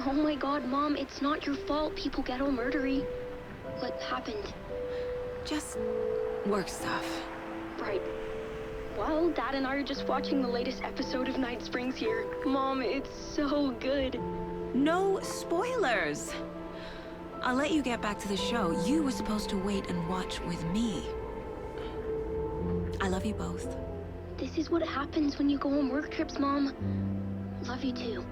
Oh my god, Mom, it's not your fault people get all murdery. What happened? Just work stuff. Right. Well, Dad and I are just watching the latest episode of Night Springs here. Mom, it's so good. No spoilers! I'll let you get back to the show. You were supposed to wait and watch with me. I love you both. This is what happens when you go on work trips, Mom. Love you too.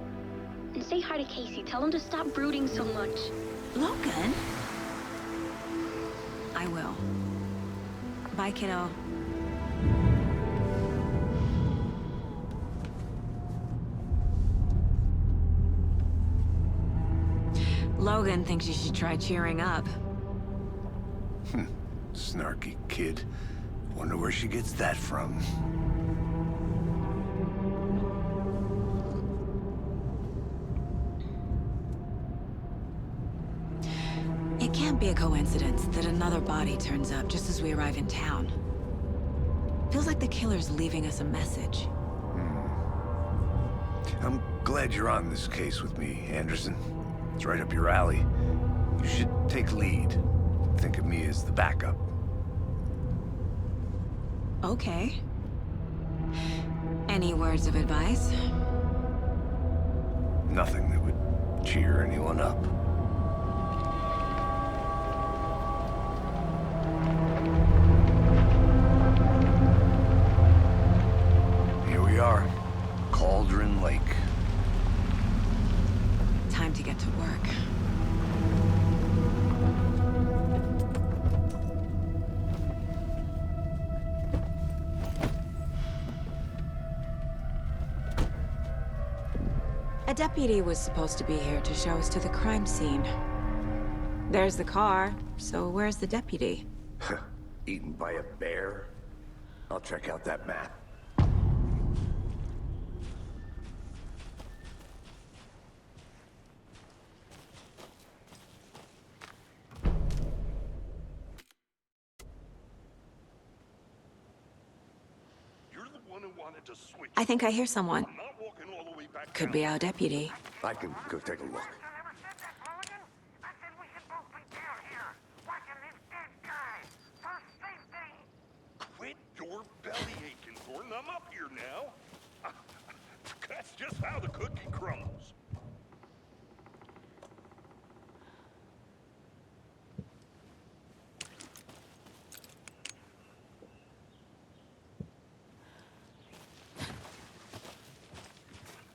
And say hi to Casey. Tell him to stop brooding so much. Logan? I will. Bye, kiddo. Logan thinks you should try cheering up. Snarky kid. Wonder where she gets that from. It can't be a coincidence that another body turns up just as we arrive in town. Feels like the killer's leaving us a message. I'm glad you're on this case with me, Anderson. It's right up your alley. You should take lead. Think of me as the backup. Okay. Any words of advice? Nothing that would cheer anyone up. Here we are. Cauldron Lake. Time to get to work. A deputy was supposed to be here to show us to the crime scene. There's the car, so where's the deputy? Eaten by a bear? I'll check out that map. I think I hear someone. Could be our deputy. I can go take a look. Quit your belly aching, Thornton. I'm up here now. That's just how the cookie crumbles.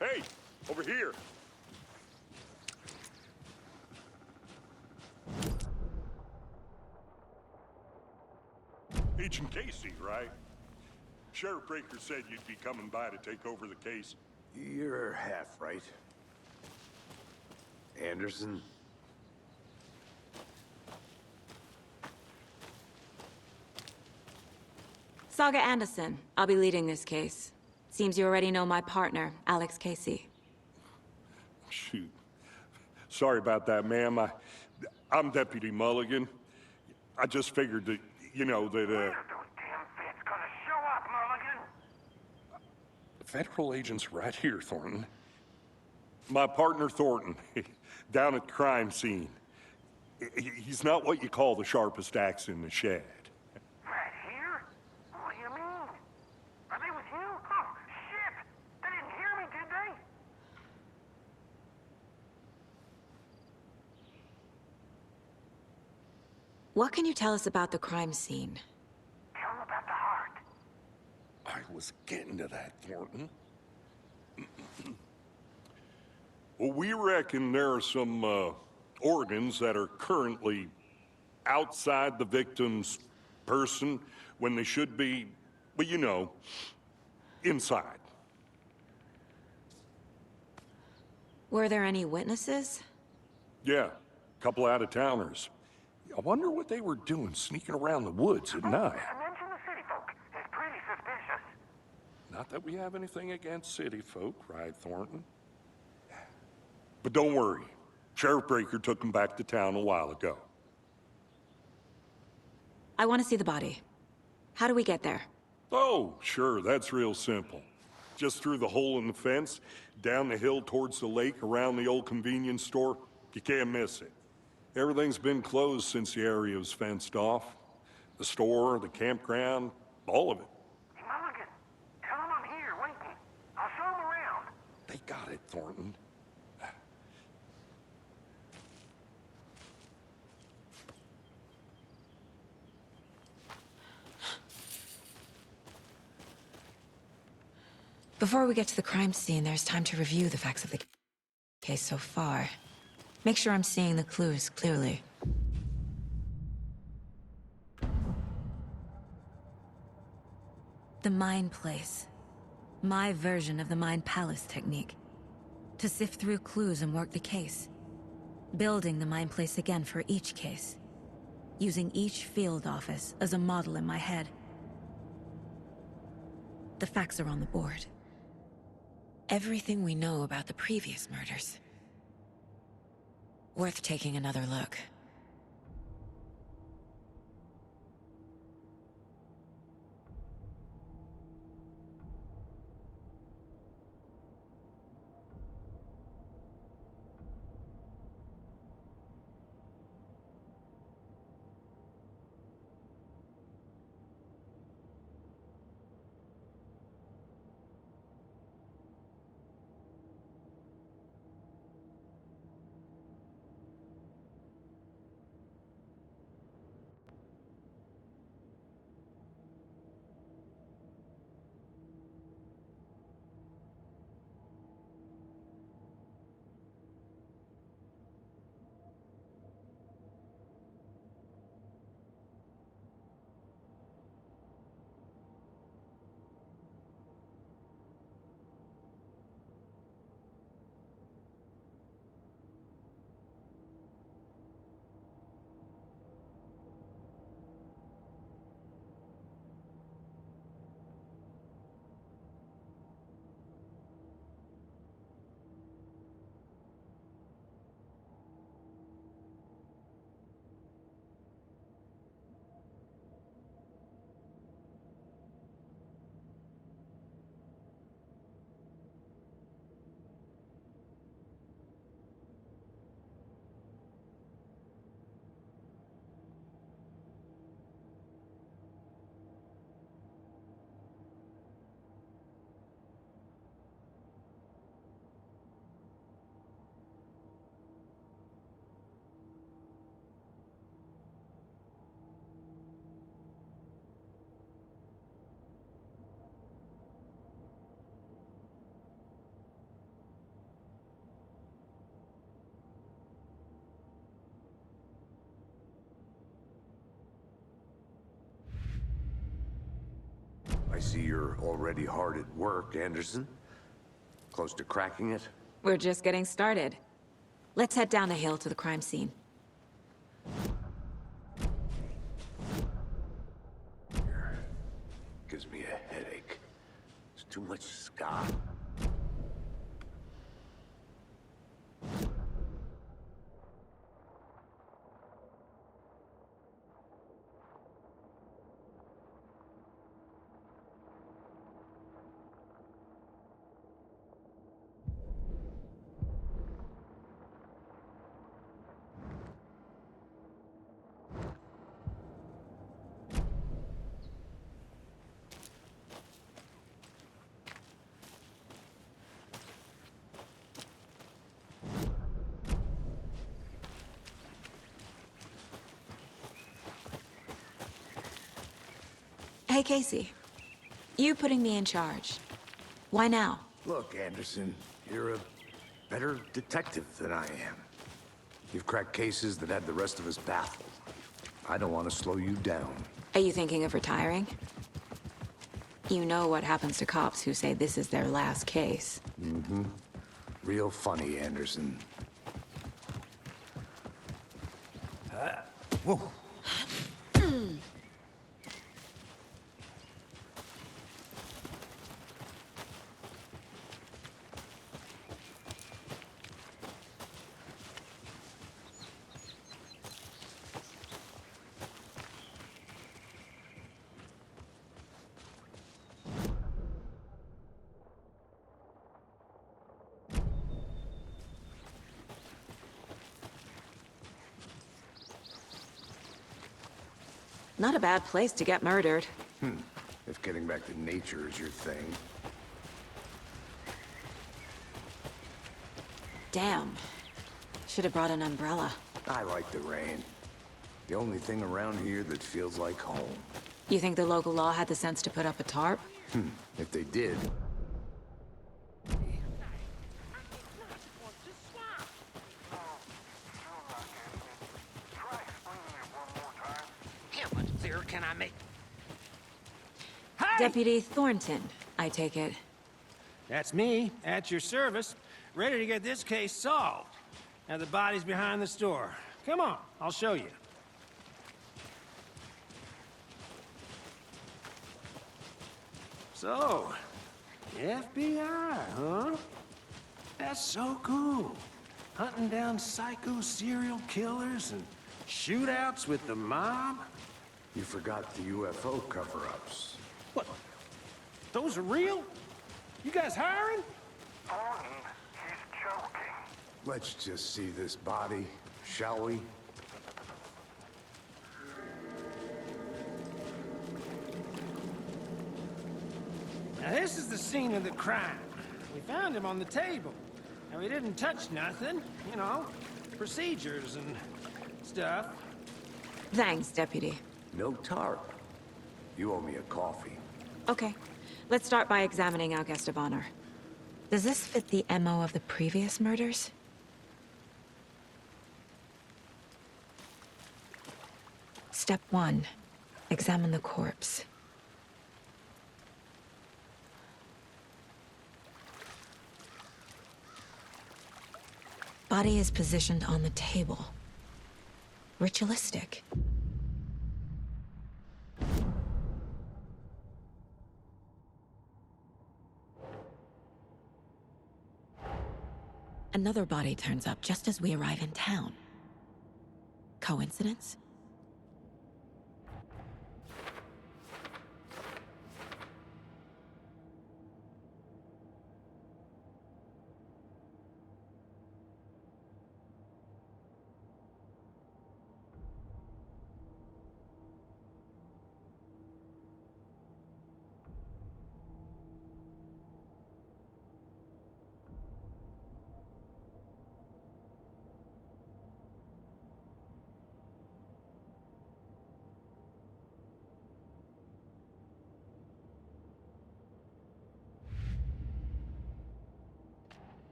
Hey, over here. Agent Casey, right? Sheriff Breaker said you'd be coming by to take over the case. You're half right. Anderson? Saga Anderson. I'll be leading this case. Seems you already know my partner, Alex Casey. Shoot. Sorry about that, ma'am. I'm Deputy Mulligan. I just figured that, you know, that, When are those damn feds gonna show up, Mulligan? the federal agent's right here, Thornton. My partner, Thornton, down at the crime scene. He's not what you call the sharpest axe in the shed. Right here? What do you mean? Are they with you? Oh, shit! They didn't hear me, did they? What can you tell us about the crime scene? Tell them about the heart. I was getting to that, Thornton. Well, we reckon there are some, organs that are currently outside the victim's person when they should be, well, you know, inside. Were there any witnesses? Yeah, a couple out-of-towners. I wonder what they were doing sneaking around the woods at night. Mention the city folk. It's pretty suspicious. Not that we have anything against city folk, right, Thornton? But don't worry. Sheriff Breaker took him back to town a while ago. I want to see the body. How do we get there? Oh, sure, that's real simple. just through the hole in the fence, down the hill towards the lake, around the old convenience store. You can't miss it. Everything's been closed since the area was fenced off. The store, the campground, all of it. Hey, Mulligan, tell him I'm here waiting. I'll show him around. They got it, Thornton. Before we get to the crime scene, there's time to review the facts of the case so far. Make sure I'm seeing the clues clearly. The Mind Place. My version of the Mind Palace technique. To sift through clues and work the case. Building the Mind Place again for each case. Using each field office as a model in my head. The facts are on the board. Everything we know about the previous murders. Worth taking another look. I see you're already hard at work, Anderson. Close to cracking it? We're just getting started. Let's head down the hill to the crime scene. Gives me a headache. There's too much ska. Hey, Casey. You putting me in charge. Why now? Look, Anderson, you're a better detective than I am. You've cracked cases that had the rest of us baffled. I don't want to slow you down. Are you thinking of retiring? You know what happens to cops who say this is their last case. Mm-hmm. Real funny, Anderson. Whoa. Not a bad place to get murdered. If getting back to nature is your thing. Damn. Should have brought an umbrella. I like the rain. The only thing around here that feels like home. You think the local law had the sense to put up a tarp? If they did, How much clearer can I make? Deputy Thornton, I take it. That's me, at your service, ready to get this case solved. Now the body's behind the store. Come on, I'll show you. So, FBI, huh? That's so cool. Hunting down psycho serial killers and shootouts with the mob? you forgot the UFO cover-ups. What? Those are real? You guys hiring? Thornton, he's joking. Let's just see this body, shall we? Now this is the scene of the crime. We found him on the table. Now he didn't touch nothing, you know, procedures and stuff. Thanks, Deputy. No tarp. You owe me a coffee. Okay, let's start by examining our guest of honor. Does this fit the MO of the previous murders? Step 1. Examine the corpse. Body is positioned on the table. Ritualistic. Another body turns up just as we arrive in town. Coincidence?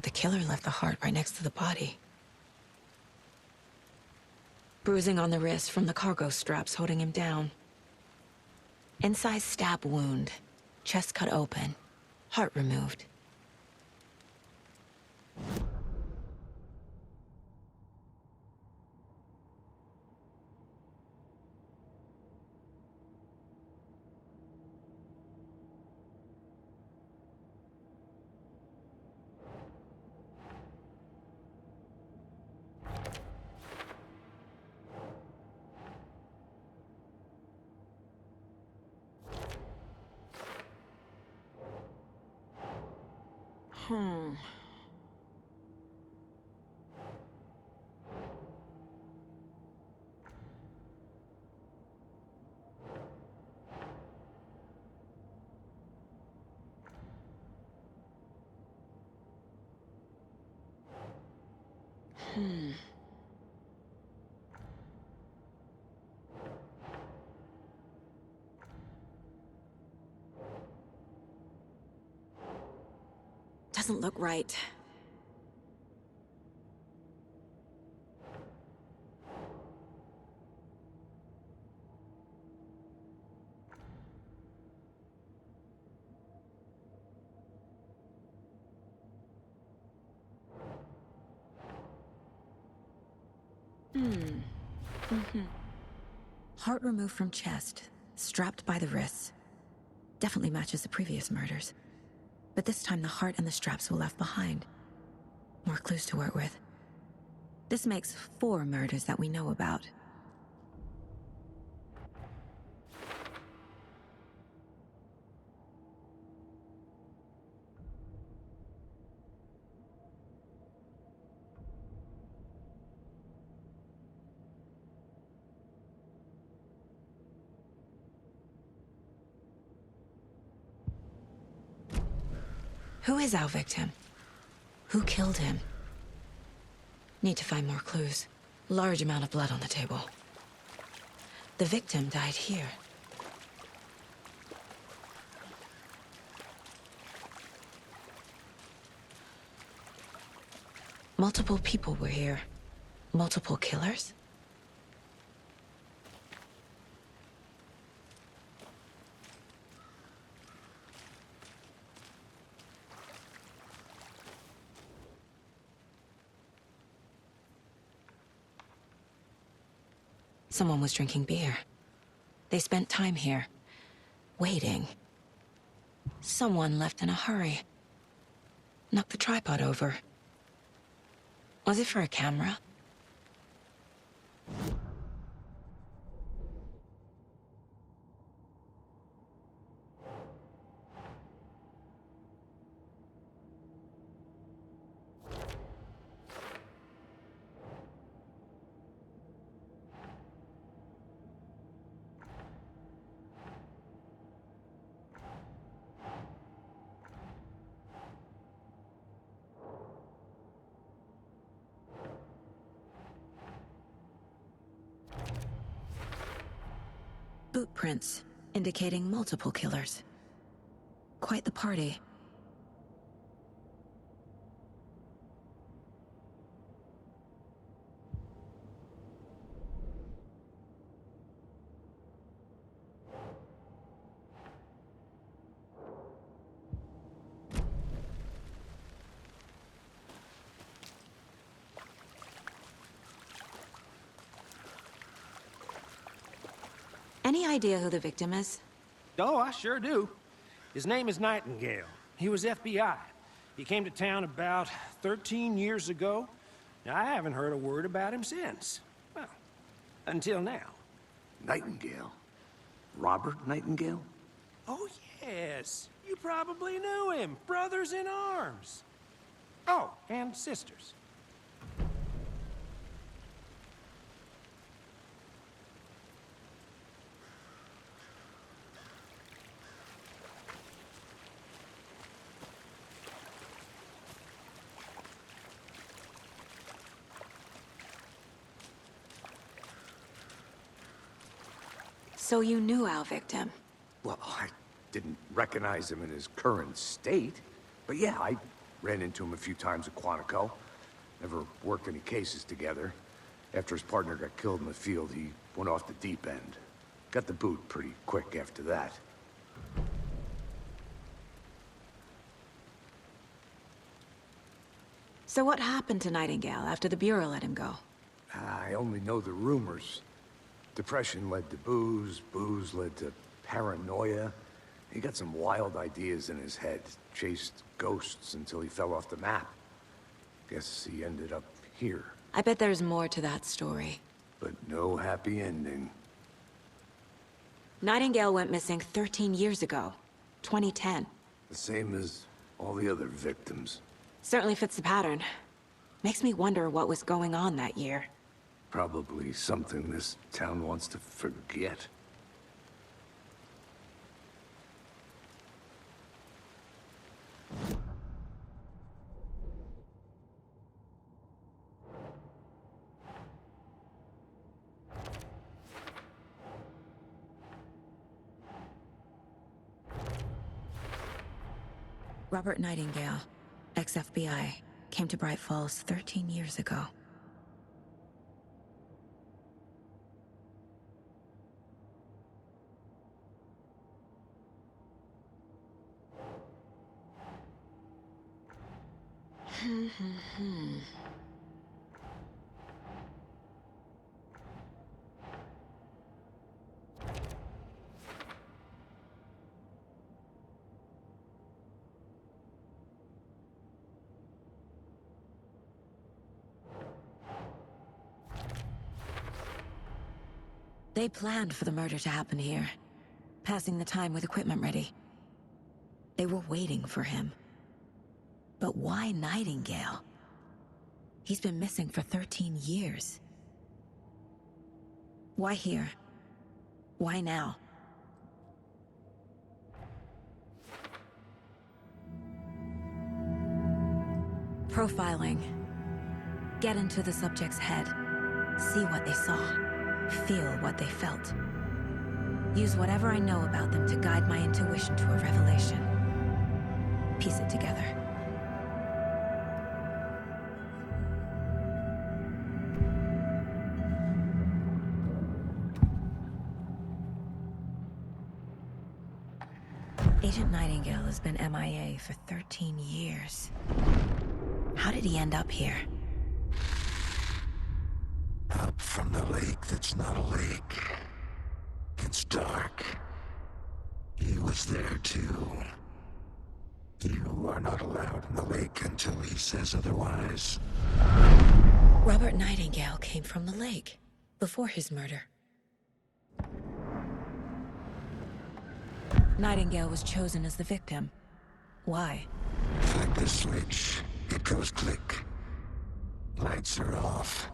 The killer left the heart right next to the body. Bruising on the wrist from the cargo straps holding him down. Incised stab wound. Chest cut open. Heart removed. Doesn't look right. Heart removed from chest, strapped by the wrists. Definitely matches the previous murders. But this time the heart and the straps were left behind. More clues to work with. This makes 4 murders that we know about. Who is our victim? Who killed him? Need to find more clues. Large amount of blood on the table. The victim died here. Multiple people were here. Multiple killers? Someone was drinking beer. They spent time here, waiting. Someone left in a hurry. Knocked the tripod over. Was it for a camera? Boot prints, indicating multiple killers. Quite the party. Any idea who the victim is? Oh, I sure do. His name is Nightingale. He was FBI. He came to town about 13 years ago. Now, I haven't heard a word about him since. Well, until now. Nightingale? Robert Nightingale? Oh, yes. You probably knew him. Brothers in arms. Oh, and sisters. So you knew our victim? Well, I didn't recognize him in his current state. But yeah, I ran into him a few times at Quantico. Never worked any cases together. After his partner got killed in the field, he went off the deep end. Got the boot pretty quick after that. So what happened to Nightingale after the Bureau let him go? I only know the rumors. Depression led to booze, booze led to paranoia. He got some wild ideas in his head, chased ghosts until he fell off the map. Guess he ended up here, I bet there's more to that story. but no happy ending. Nightingale went missing 13 years ago. 2010. The same as all the other victims. Certainly fits the pattern. Makes me wonder what was going on that year. Probably something this town wants to forget. Robert Nightingale, ex-FBI, came to Bright Falls 13 years ago. They planned for the murder to happen here, passing the time with equipment ready. They were waiting for him. But why Nightingale? He's been missing for 13 years. Why here? Why now? Profiling. Get into the subject's head. See what they saw. Feel what they felt. Use whatever I know about them to guide my intuition to a revelation. Piece it together. Agent Nightingale has been MIA for 13 years. How did he end up here? Up from the lake that's not a lake. It's dark. He was there too. You are not allowed in the lake until he says otherwise. Robert Nightingale came from the lake, before his murder. Nightingale was chosen as the victim. Why? Like the switch, it goes click. Lights are off.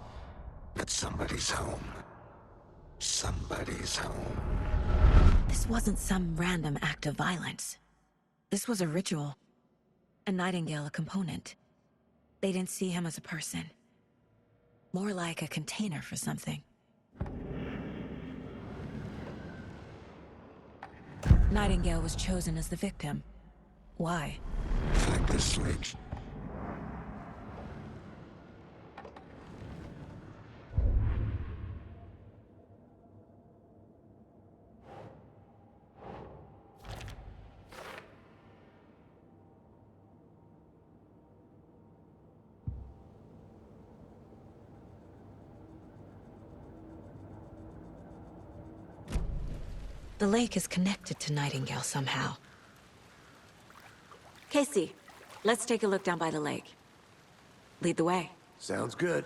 But somebody's home. Somebody's home. This wasn't some random act of violence. This was a ritual. And Nightingale a component. They didn't see him as a person. More like a container for something. Nightingale was chosen as the victim. Why? Like the switch. The lake is connected to Nightingale somehow. Casey, let's take a look down by the lake. Lead the way. Sounds good.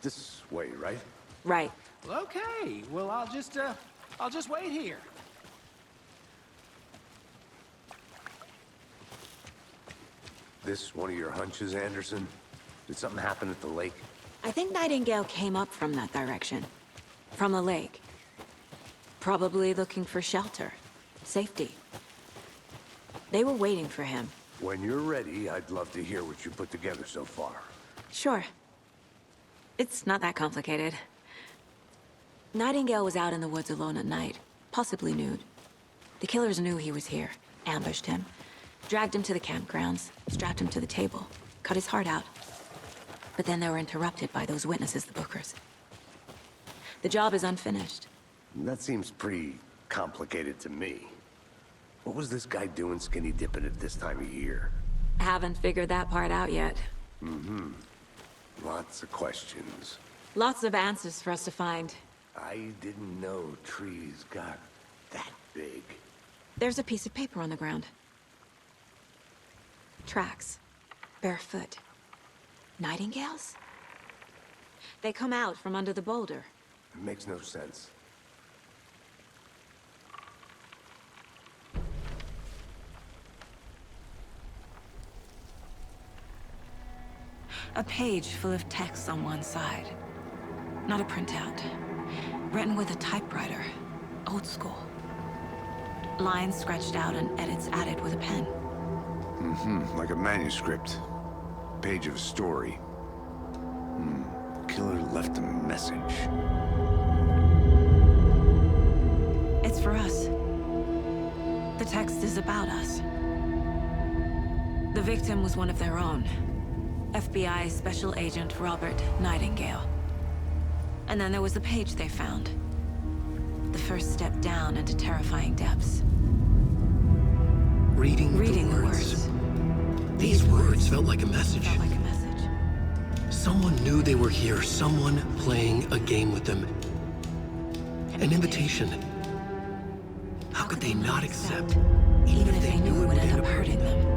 This way, right? Right. Well, okay. Well, I'll just wait here. This one of your hunches, Anderson? Did something happen at the lake? I think Nightingale came up from that direction. From the lake. Probably looking for shelter. Safety. They were waiting for him. When you're ready, I'd love to hear what you put together so far. Sure. It's not that complicated. Nightingale was out in the woods alone at night, possibly nude. The killers knew he was here, ambushed him, dragged him to the campgrounds, strapped him to the table, cut his heart out. But then they were interrupted by those witnesses, the Bookers. The job is unfinished. That seems pretty complicated to me. What was this guy doing skinny dipping at this time of year? Haven't figured that part out yet. Lots of questions. Lots of answers for us to find. I didn't know trees got that big. There's a piece of paper on the ground. Tracks. Barefoot. Nightingales? They come out from under the boulder. It makes no sense. A page full of text on one side. Not a printout. Written with a typewriter. Old school. Lines scratched out and edits added with a pen. Like a manuscript. Page of a story. Killer left a message. It's for us. The text is about us. The victim was one of their own. FBI Special Agent Robert Nightingale. And then there was the page they found. The first step down into terrifying depths. Reading the the words. These words felt like a message. Felt like a message. Someone knew they were here, someone playing a game with them. An invitation. How could they not accept, Even if they knew it would end up hurting them.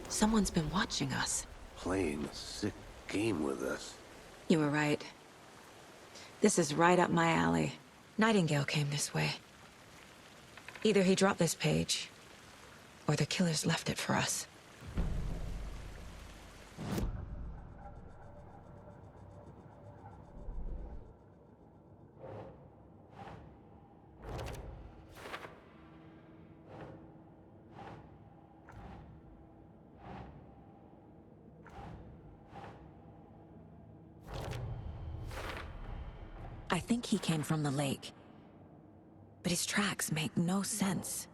Someone's been watching us. Playing a sick game with us. You were right. This is right up my alley. Nightingale came this way. Either he dropped this page, or the killers left it for us. think he came from the lake. But his tracks make no sense.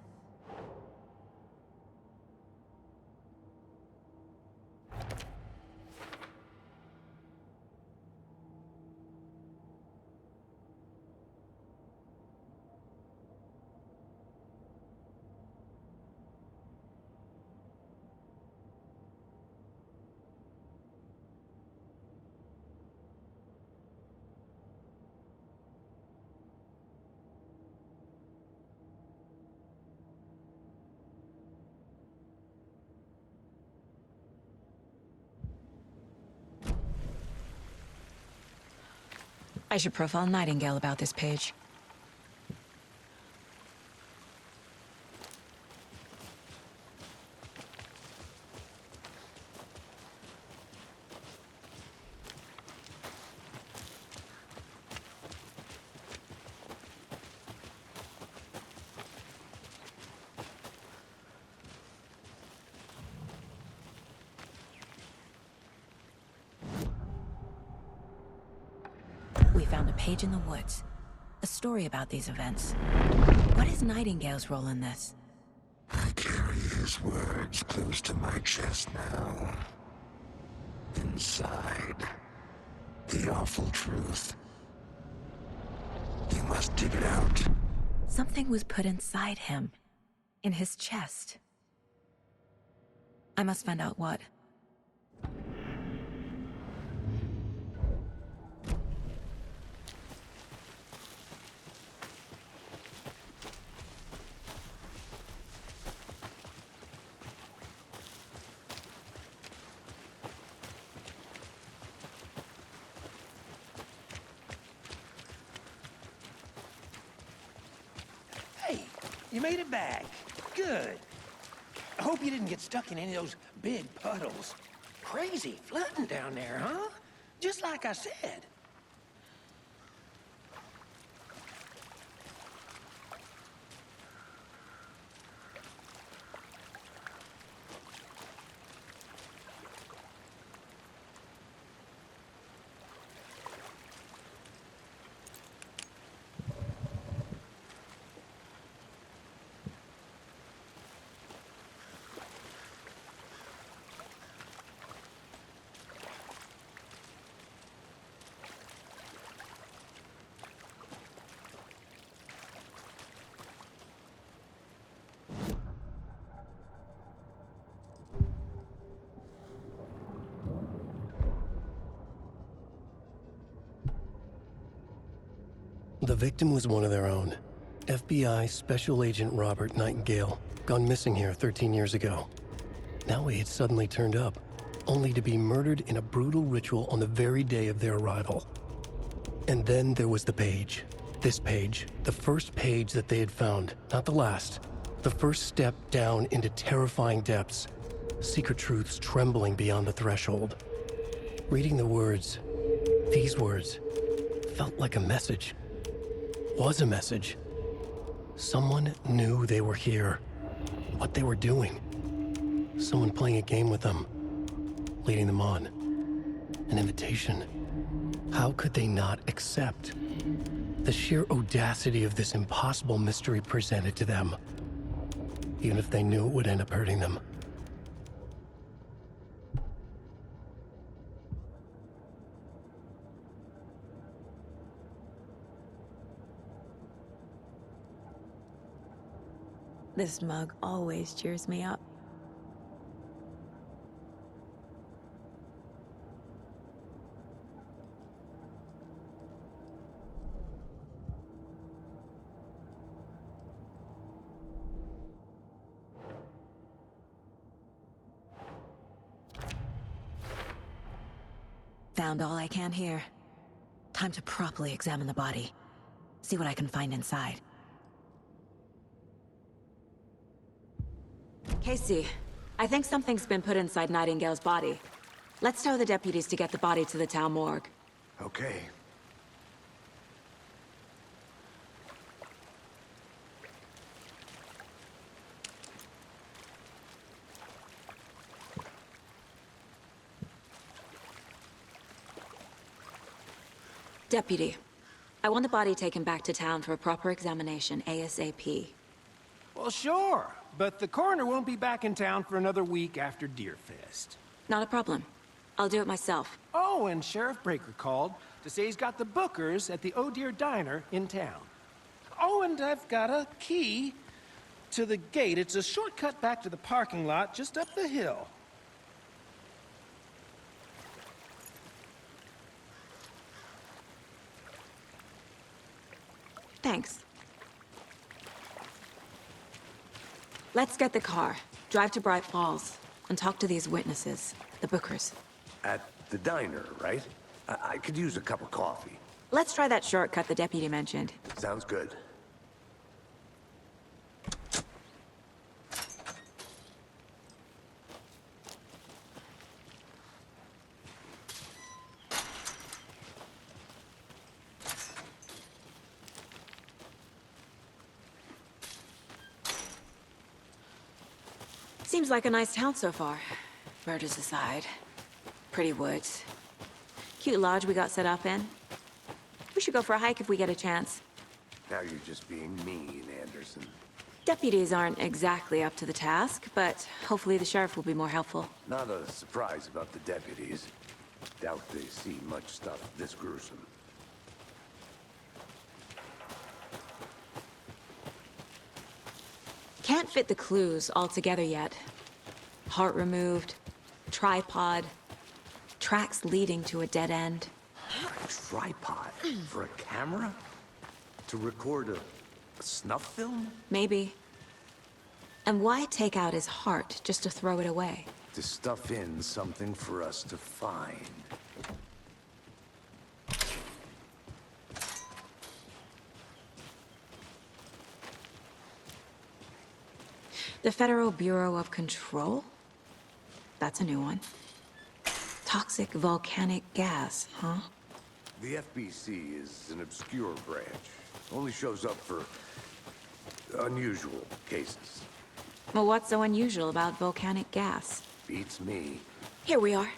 I should profile Nightingale about this page. We found a page in the woods. A story about these events. What is Nightingale's role in this? I carry his words close to my chest now. Inside, the awful truth. You must dig it out. Something was put inside him. In his chest. I must find out what. Hey, you made it back. Good. I hope you didn't get stuck in any of those big puddles. Crazy flooding down there, huh? Just like I said. The victim was one of their own. FBI Special Agent Robert Nightingale, gone missing here 13 years ago. Now he had suddenly turned up, only to be murdered in a brutal ritual on the very day of their arrival. And then there was the page. This page, the first page that they had found, not the last. The first step down into terrifying depths. Secret truths trembling beyond the threshold. Reading the words, these words, felt like a message. Was a message. Someone knew they were here. What they were doing. Someone playing a game with them. Leading them on. An invitation. How could they not accept? The sheer audacity of this impossible mystery presented to them. Even if they knew it would end up hurting them. This mug always cheers me up. Found all I can here. Time to properly examine the body. See what I can find inside. Casey, I think something's been put inside Nightingale's body. Let's tell the deputies to get the body to the town morgue. Okay. Deputy, I want the body taken back to town for a proper examination, ASAP. Well, sure, but the coroner won't be back in town for another week after Deerfest. Not a problem. I'll do it myself. Oh, and Sheriff Breaker called to say he's got the Bookers at the Oh Dear Diner in town. Oh, and I've got a key to the gate. It's a shortcut back to the parking lot just up the hill. Thanks. Let's get the car, drive to Bright Falls, and talk to these witnesses, the Bookers. At the diner, right? I could use a cup of coffee. Let's try that shortcut the deputy mentioned. Sounds good. Seems like a nice town so far. Murders aside. Pretty woods. Cute lodge we got set up in. We should go for a hike if we get a chance. Now you're just being mean, Anderson. Deputies aren't exactly up to the task, but hopefully the sheriff will be more helpful. Not a surprise about the deputies. Doubt they see much stuff this gruesome. Can't fit the clues all together yet. Heart removed, tripod, tracks leading to a dead end. A tripod? For a camera? To record a snuff film? Maybe. And why take out his heart just to throw it away? To stuff in something for us to find. The Federal Bureau of Control? That's a new one. Toxic volcanic gas, huh? The FBC is an obscure branch. Only shows up for unusual cases. Well, what's so unusual about volcanic gas? Beats me. Here we are.